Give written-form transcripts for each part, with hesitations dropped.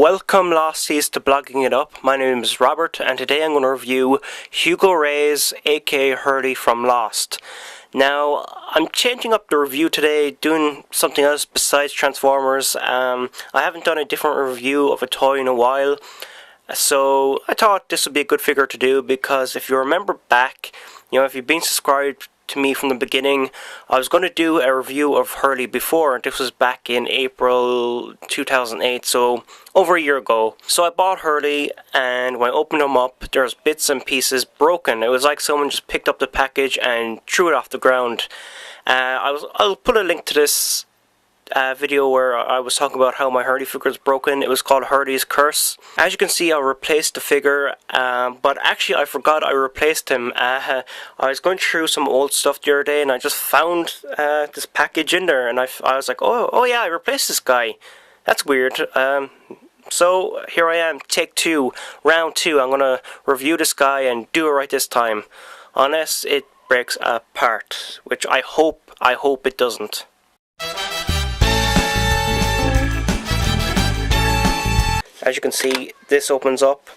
Welcome Losties to Blogging It Up. My name is Robert and today I'm going to review Hugo Reyes aka Hurley from Lost. Now I'm changing up the review today, doing something else besides Transformers. I haven't done a different review of a toy in a while, so I thought this would be a good figure to do because if you remember back, if you've been subscribed to me from the beginning, I was going to do a review of Hurley before. This was back in April 2008, so over a year ago. So I bought Hurley, and when I opened him up, there's bits and pieces broken. It was like someone just picked up the package and threw it off the ground. I'll put a link to this video where I was talking about how my Hurley figure is broken. It was called Hurley's Curse. As you can see, I replaced the figure, but actually I forgot I replaced him. I was going through some old stuff the other day and I just found this package in there, and I was like, oh yeah, I replaced this guy. That's weird. So here I am, take two, round two. I'm gonna review this guy and do it right this time, unless it breaks apart, which I hope it doesn't. As you can see, this opens up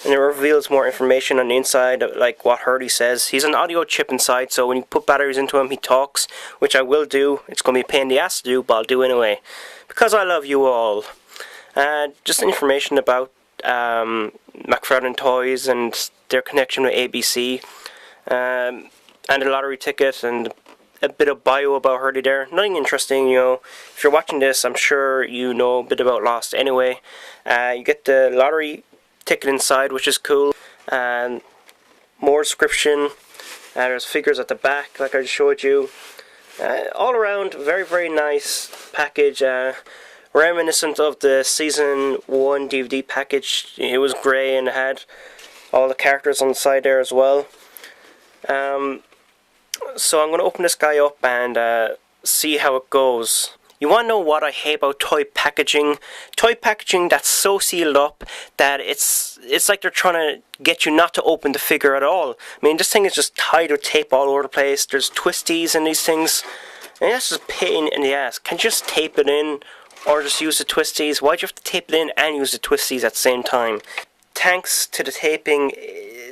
and it reveals more information on the inside, like what Hurley says. He's an audio chip inside, so when you put batteries into him, he talks, which I will do. It's going to be a pain in the ass to do, but I'll do anyway, because I love you all. Just information about McFarlane Toys and their connection with ABC, and a lottery ticket, and a bit of bio about Hurley there. Nothing interesting, If you're watching this, I'm sure you know a bit about Lost anyway. You get the lottery ticket inside, which is cool, and more description. There's figures at the back, like I just showed you. All around, very nice package. Reminiscent of the Season 1 DVD package. It was grey and it had all the characters on the side there as well. So I'm going to open this guy up and see how it goes. You want to know what I hate about toy packaging? Toy packaging that's so sealed up that it's like they're trying to get you not to open the figure at all. I mean, this thing is just tied with tape all over the place. There's twisties in these things, and that's just a pain in the ass. Can't you just tape it in or just use the twisties? Why'd you have to tape it in and use the twisties at the same time? Thanks to the taping,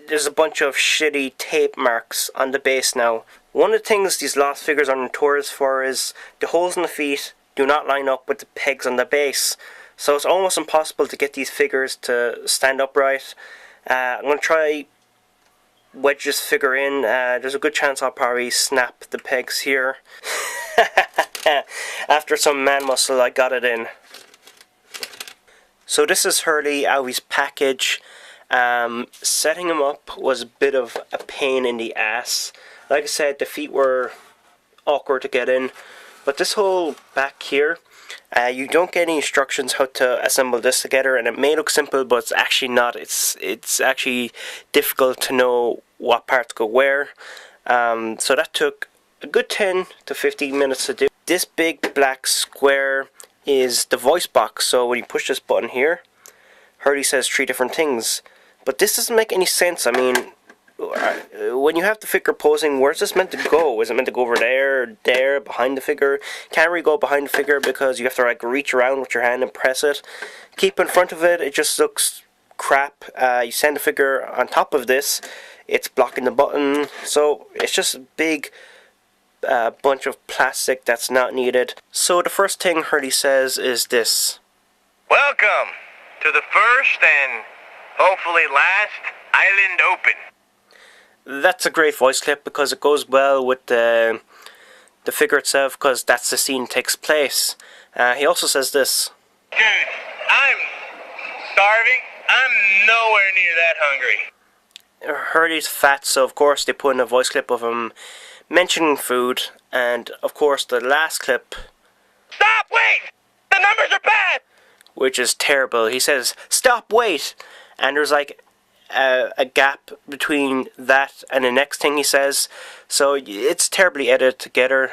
there's a bunch of shitty tape marks on the base now. One of the things these Lost figures are notorious for is the holes in the feet do not line up with the pegs on the base. So it's almost impossible to get these figures to stand upright. I'm going to try wedge this figure in. There's a good chance I'll probably snap the pegs here. After some man muscle, I got it in. So this is Hurley out of his package. Setting him up was a bit of a pain in the ass. Like I said, the feet were awkward to get in, but this whole back here, you don't get any instructions how to assemble this together, and it may look simple, but it's actually not. It's actually difficult to know what parts go where. So that took a good 10 to 15 minutes to do. This big black square is the voice box, so when you push this button here, Hurley says 3 different things. But this doesn't make any sense. I mean, when you have the figure posing, where's this meant to go? Is it meant to go over there, behind the figure? Can't really go behind the figure because you have to like reach around with your hand and press it. Keep in front of it, it just looks crap. You send the figure on top of this, it's blocking the button. So it's just a big bunch of plastic that's not needed. So the first thing Hurley says is this: "Welcome to the first and hopefully last Island Open." That's a great voice clip because it goes well with the figure itself, because that's the scene takes place. He also says this: "Dude, I'm starving. I'm nowhere near that hungry." Hurley's fat, so of course they put in a voice clip of him mentioning food, and of course the last clip, "Stop, wait! The numbers are bad!" which is terrible. He says, "Stop, wait!" and there's like a gap between that and the next thing he says, so it's terribly edited together.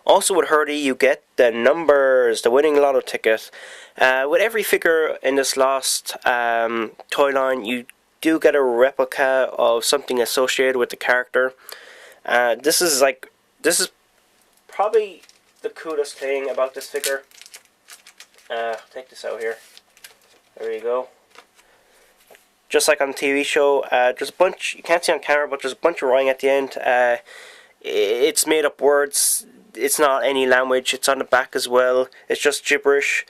Also with Hurley, you get the numbers, the winning lotto ticket. With every figure in this Lost toy line, you do get a replica of something associated with the character. This is probably the coolest thing about this figure. Take this out here. There you go. Just like on the TV show, there's a bunch, you can't see on camera, but there's a bunch of writing at the end. It's made up words, it's not any language, it's on the back as well, it's just gibberish.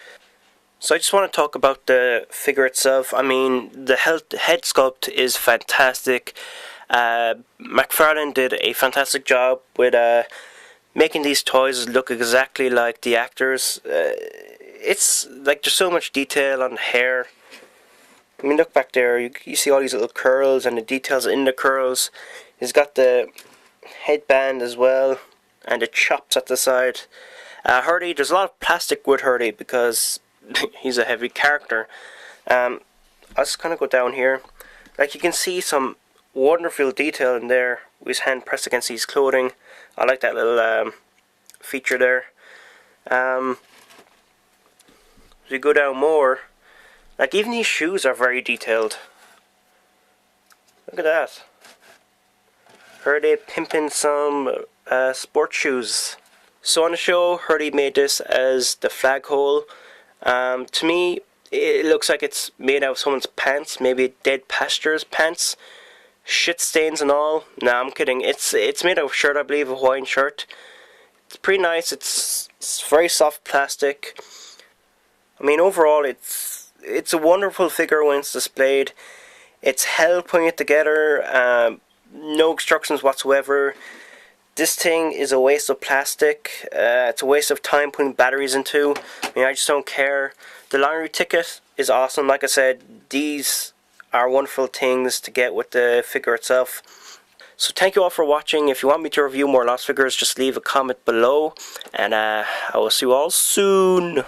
So I just want to talk about the figure itself. I mean, the head sculpt is fantastic. McFarlane did a fantastic job with making these toys look exactly like the actors. It's like there's so much detail on the hair. I mean, look back there, you see all these little curls and the details in the curls. He's got the headband as well, and the chops at the side. Hurley, there's a lot of plastic with Hurley because he's a heavy character. I'll just kind of go down here. Like, you can see some wonderful detail in there with his hand pressed against his clothing. I like that little feature there. As we go down more, like, even these shoes are very detailed. Look at that. Hurley pimping some sports shoes. So on the show, Hurley made this as the flag hole. To me, it looks like it's made out of someone's pants, maybe a dead pastor's pants. Shit stains and all. Nah, I'm kidding. It's made out of a shirt, I believe, a Hawaiian shirt. It's pretty nice. It's very soft plastic. I mean, overall, it's a wonderful figure when it's displayed. It's hell putting it together. No instructions whatsoever. This thing is a waste of plastic. It's a waste of time putting batteries into. I mean, I just don't care. The lottery ticket is awesome. Like I said, these are wonderful things to get with the figure itself. So thank you all for watching. If you want me to review more Lost figures, just leave a comment below. And I will see you all soon.